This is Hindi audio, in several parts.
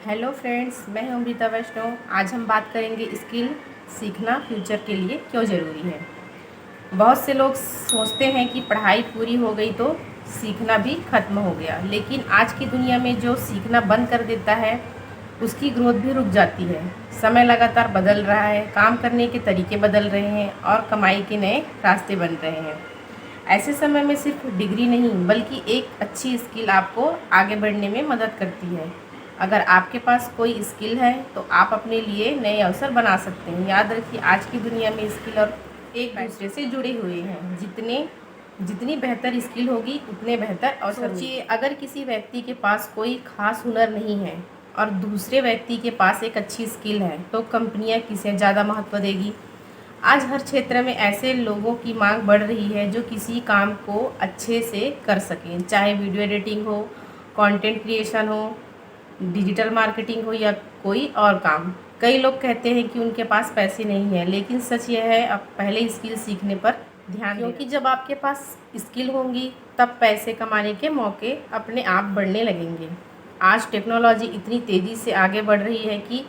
हेलो फ्रेंड्स, मैं हूं अमृता वैष्णव। आज हम बात करेंगे स्किल सीखना फ्यूचर के लिए क्यों ज़रूरी है। बहुत से लोग सोचते हैं कि पढ़ाई पूरी हो गई तो सीखना भी ख़त्म हो गया, लेकिन आज की दुनिया में जो सीखना बंद कर देता है उसकी ग्रोथ भी रुक जाती है। समय लगातार बदल रहा है, काम करने के तरीके बदल रहे हैं और कमाई के नए रास्ते बन रहे हैं। ऐसे समय में सिर्फ डिग्री नहीं बल्कि एक अच्छी स्किल आपको आगे बढ़ने में मदद करती है। अगर आपके पास कोई स्किल है तो आप अपने लिए नए अवसर बना सकते हैं। याद रखिए, आज की दुनिया में स्किल और एक दूसरे से जुड़े हुए हैं। जितनी बेहतर स्किल होगी उतने बेहतर अवसर। सोचिए, अगर किसी व्यक्ति के पास कोई खास हुनर नहीं है और दूसरे व्यक्ति के पास एक अच्छी स्किल है तो कंपनियां किसे ज़्यादा महत्व देगी। आज हर क्षेत्र में ऐसे लोगों की मांग बढ़ रही है जो किसी काम को अच्छे से कर सकें, चाहे वीडियो एडिटिंग हो, कंटेंट क्रिएशन हो, डिजिटल मार्केटिंग हो या कोई और काम। कई लोग कहते हैं कि उनके पास पैसे नहीं है, लेकिन सच यह है अब पहले स्किल सीखने पर ध्यान दें, क्योंकि जब आपके पास स्किल होंगी तब पैसे कमाने के मौके अपने आप बढ़ने लगेंगे। आज टेक्नोलॉजी इतनी तेज़ी से आगे बढ़ रही है कि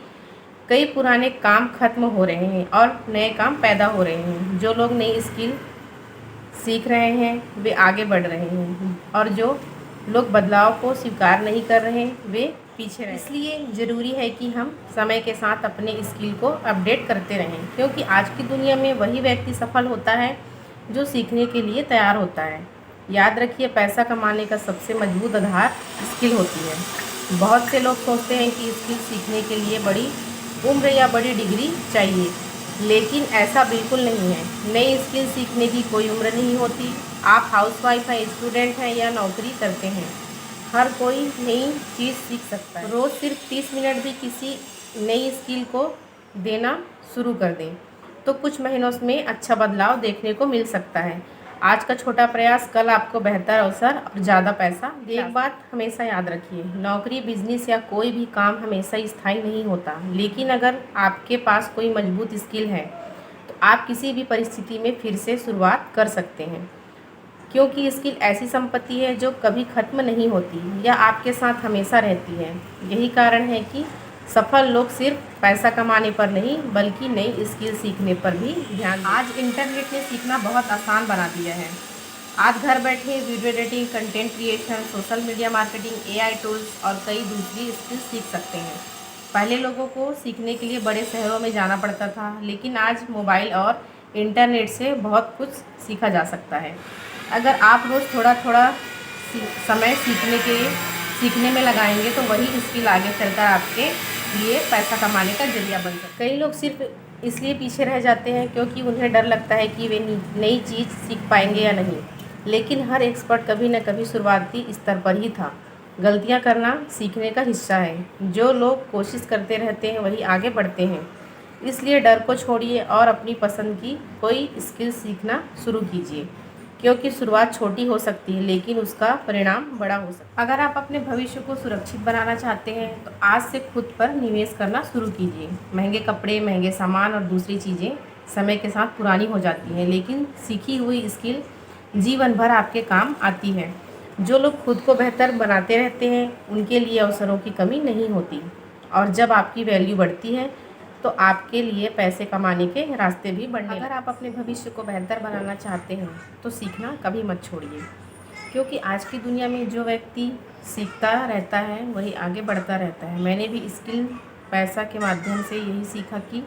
कई पुराने काम खत्म हो रहे हैं और नए काम पैदा हो रहे हैं। जो लोग नई स्किल सीख रहे हैं वे आगे बढ़ रहे हैं और जो लोग बदलाव को स्वीकार नहीं कर रहे वे पीछे रहे। इसलिए ज़रूरी है कि हम समय के साथ अपने स्किल को अपडेट करते रहें, क्योंकि आज की दुनिया में वही व्यक्ति सफल होता है जो सीखने के लिए तैयार होता है। याद रखिए, पैसा कमाने का सबसे मजबूत आधार स्किल होती है। बहुत से लोग सोचते हैं कि स्किल सीखने के लिए बड़ी उम्र या बड़ी डिग्री चाहिए, लेकिन ऐसा बिल्कुल नहीं है। नई स्किल सीखने की कोई उम्र नहीं होती। आप हाउसवाइफ हैं, स्टूडेंट हैं या नौकरी करते हैं, हर कोई नई चीज़ सीख सकता है। रोज़ सिर्फ 30 मिनट भी किसी नई स्किल को देना शुरू कर दें तो कुछ महीनों में अच्छा बदलाव देखने को मिल सकता है। आज का छोटा प्रयास कल आपको बेहतर अवसर और ज़्यादा पैसा दे। एक बात हमेशा याद रखिए, नौकरी, बिजनेस या कोई भी काम हमेशा स्थायी नहीं होता, लेकिन अगर आपके पास कोई मजबूत स्किल है तो आप किसी भी परिस्थिति में फिर से शुरुआत कर सकते हैं, क्योंकि स्किल ऐसी संपत्ति है जो कभी ख़त्म नहीं होती या आपके साथ हमेशा रहती है। यही कारण है कि सफल लोग सिर्फ पैसा कमाने पर नहीं बल्कि नई स्किल सीखने पर भी ध्यान दें। आज इंटरनेट ने सीखना बहुत आसान बना दिया है। आज घर बैठे video editing, content creation, social media marketing, AI tools और कई दूसरी स्किल सीख सकते हैं। पहले लोगों को सीखने के लिए बड़े शहरों में जाना पड़ता था, लेकिन आज मोबाइल और इंटरनेट से बहुत कुछ सीखा जा सकता है। अगर आप रोज़ थोड़ा थोड़ा समय सीखने में लगाएंगे तो वही स्किल आगे चलकर आपके लिए पैसा कमाने का जरिया बन सकता है। कई लोग सिर्फ इसलिए पीछे रह जाते हैं क्योंकि उन्हें डर लगता है कि वे नई चीज़ सीख पाएंगे या नहीं, लेकिन हर एक्सपर्ट कभी न कभी शुरुआती स्तर पर ही था। गलतियां करना सीखने का हिस्सा है। जो लोग कोशिश करते रहते हैं वही आगे बढ़ते हैं। इसलिए डर को छोड़िए और अपनी पसंद की कोई स्किल सीखना शुरू कीजिए, क्योंकि शुरुआत छोटी हो सकती है लेकिन उसका परिणाम बड़ा हो सकता है। अगर आप अपने भविष्य को सुरक्षित बनाना चाहते हैं तो आज से खुद पर निवेश करना शुरू कीजिए। महंगे कपड़े, महंगे सामान और दूसरी चीज़ें समय के साथ पुरानी हो जाती हैं, लेकिन सीखी हुई स्किल जीवन भर आपके काम आती है। जो लोग खुद को बेहतर बनाते रहते हैं उनके लिए अवसरों की कमी नहीं होती, और जब आपकी वैल्यू बढ़ती है तो आपके लिए पैसे कमाने के रास्ते भी बढ़ने। अगर आप अपने भविष्य को बेहतर बनाना चाहते हैं तो सीखना कभी मत छोड़िए, क्योंकि आज की दुनिया में जो व्यक्ति सीखता रहता है वही आगे बढ़ता रहता है। मैंने भी स्किल पैसा के माध्यम से यही सीखा कि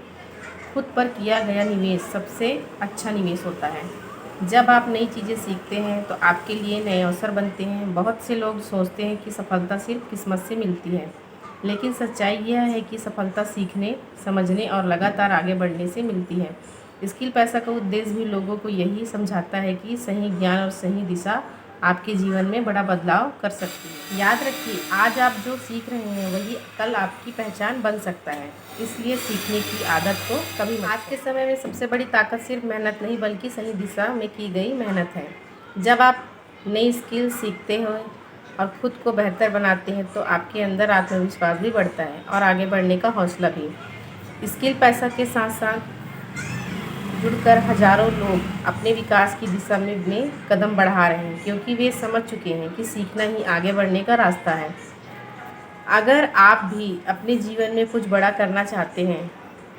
खुद पर किया गया निवेश सबसे अच्छा निवेश होता है। जब आप नई चीज़ें सीखते हैं तो आपके लिए नए अवसर बनते हैं। बहुत से लोग सोचते हैं कि सफलता सिर्फ किस्मत से मिलती है, लेकिन सच्चाई यह है कि सफलता सीखने, समझने और लगातार आगे बढ़ने से मिलती है। स्किल पैसा का उद्देश्य भी लोगों को यही समझाता है कि सही ज्ञान और सही दिशा आपके जीवन में बड़ा बदलाव कर सकती है। याद रखिए, आज आप जो सीख रहे हैं वही कल आपकी पहचान बन सकता है। इसलिए सीखने की आदत को कभी मत। आज के समय में सबसे बड़ी ताकत सिर्फ मेहनत नहीं बल्कि सही दिशा में की गई मेहनत है। जब आप नई स्किल सीखते हो और खुद को बेहतर बनाते हैं तो आपके अंदर आत्मविश्वास भी बढ़ता है और आगे बढ़ने का हौसला भी। स्किल पैसा के साथ साथ जुड़कर हजारों लोग अपने विकास की दिशा में कदम बढ़ा रहे हैं, क्योंकि वे समझ चुके हैं कि सीखना ही आगे बढ़ने का रास्ता है। अगर आप भी अपने जीवन में कुछ बड़ा करना चाहते हैं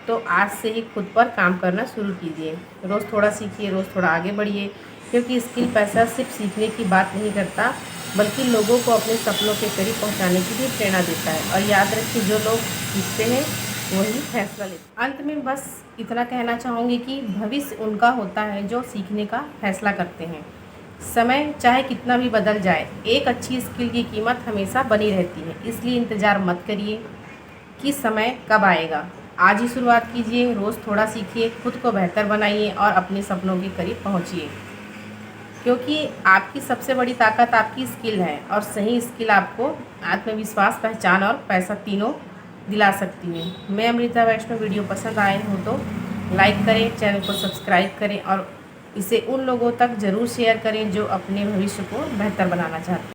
तो आज से ही खुद पर काम करना शुरू कीजिए। रोज़ थोड़ा सीखिए, रोज़ थोड़ा आगे बढ़िए, क्योंकि स्किल पैसा सिर्फ सीखने की बात नहीं करता, बल्कि लोगों को अपने सपनों के करीब पहुंचाने की भी प्रेरणा देता है। और याद रखिए, जो लोग सीखते हैं वही फैसला लेते हैं। अंत में बस इतना कहना चाहूँगी कि भविष्य उनका होता है जो सीखने का फैसला करते हैं। समय चाहे कितना भी बदल जाए, एक अच्छी स्किल की कीमत हमेशा बनी रहती है। इसलिए इंतज़ार मत करिए कि समय कब आएगा, आज ही शुरुआत कीजिए। रोज़ थोड़ा सीखिए, खुद को बेहतर बनाइए और अपने सपनों के करीब पहुंचिए, क्योंकि आपकी सबसे बड़ी ताकत आपकी स्किल है और सही स्किल आपको आत्मविश्वास, पहचान और पैसा तीनों दिला सकती है। मैं अमृता वैष्णव। वीडियो पसंद आए हो तो लाइक करें, चैनल को सब्सक्राइब करें और इसे उन लोगों तक ज़रूर शेयर करें जो अपने भविष्य को बेहतर बनाना चाहते हैं।